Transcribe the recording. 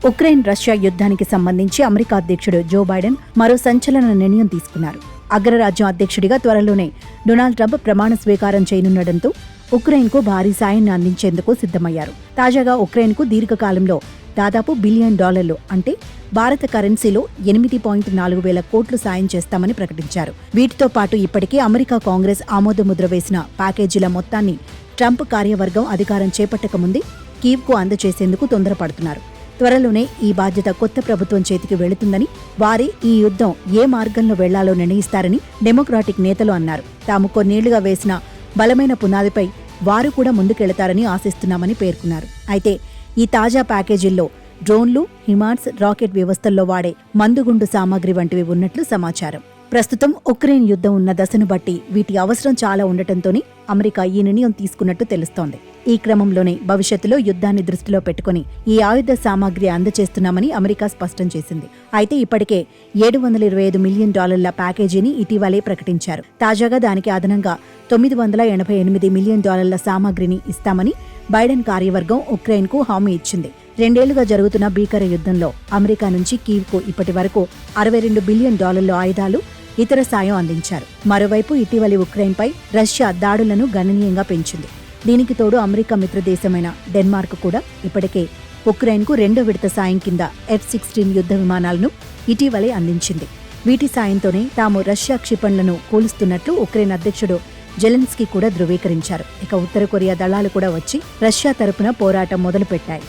Ukraine Russia యుద్ధానికి సంబంధించి America అధ్యక్షుడు జో బైడెన్ మరో సంచలన నిర్ణయం తీసుకున్నారు. అగ్రరాజ్యం అధ్యక్షుడిగా త్వరలోనే డొనాల్డ్ ట్రంప్ ప్రమాణ స్వీకారం చేయనుండటంతో ఉక్రెయిన్కు భారీ సాయాన్ని అందించేందుకు సిద్ధమయ్యారు. తాజాగా ఉక్రెయిన్కు దీర్ఘకాలంలో దాదాపు $1 బిలియన్ అంటే భారత కరెన్సీలో 8.4 వేల కోట్లు సాయం చేస్తామని ప్రకటించారు. వీటితో పాటు ఇప్పటికే అమెరికా కాంగ్రెస్ ఆమోదముద్ర వేసిన ప్యాకేజీల మొత్తాన్ని ట్రంప్ కార్యవర్గం అధికారం చేపట్టకముందే కీవ్కు అందజేసేందుకు తొందరపడుతున్నారు. త్వరలోనే ఈ బాధ్యత కొత్త ప్రభుత్వం చేతికి వెళుతుందని, వారే ఈ యుద్ధం ఏ మార్గంలో వెళ్లాలో నిర్ణయిస్తారని డెమోక్రాటిక్ నేతలు అన్నారు. తాము కొన్నేళ్లుగా వేసిన బలమైన పునాదిపై వారు కూడా ముందుకెళతారని ఆశిస్తున్నామని పేర్కొన్నారు. అయితే ఈ తాజా ప్యాకేజీల్లో డ్రోన్లు, హిమార్స్, రాకెట్ వ్యవస్థల్లో వాడే మందుగుండు సామాగ్రి వంటివి ఉన్నట్లు సమాచారం. ప్రస్తుతం ఉక్రెయిన్ యుద్ధం ఉన్న దశను బట్టి వీటి అవసరం చాలా ఉండటంతోనే అమెరికా ఈ నిర్ణయం తీసుకున్నట్టు తెలుస్తోంది. ఈ క్రమంలోనే భవిష్యత్తులో యుద్ధాన్ని దృష్టిలో పెట్టుకుని ఈ ఆయుధ సామాగ్రి అందజేస్తున్నామని అమెరికా స్పష్టం చేసింది. అయితే ఇప్పటికే $725 మిలియన్ ప్యాకేజీని ఇటీవలే ప్రకటించారు. తాజాగా దానికి అదనంగా $988 మిలియన్ సామాగ్రిని ఇస్తామని బైడెన్ కార్యవర్గం ఉక్రెయిన్కు హామీ ఇచ్చింది. 2 ఏళ్లుగా జరుగుతున్న భీకర యుద్ధంలో అమెరికా నుంచి కీవ్కు ఇప్పటి వరకు $62 బిలియన్ ఆయుధాలు, ఇతర సాయం అందించారు. మరోవైపు ఇటీవలి ఉక్రెయిన్పై రష్యా దాడులను గణనీయంగా పెంచింది. దీనికి తోడు అమెరికా మిత్రదేశమైన డెన్మార్క్ కూడా ఇప్పటికే ఉక్రెయిన్కు 2వ విడత సాయం కింద F-16 యుద్ధ విమానాలను ఇటీవలే అందించింది. వీటి సాయంతోనే తాము రష్యా క్షిపణులను కూలుస్తున్నట్లు ఉక్రెయిన్ అధ్యక్షుడు జెలెన్స్కీ కూడా ధృవీకరించారు. ఇక ఉత్తర కొరియా దళాలు కూడా వచ్చి రష్యా తరపున పోరాటం మొదలుపెట్టాయి.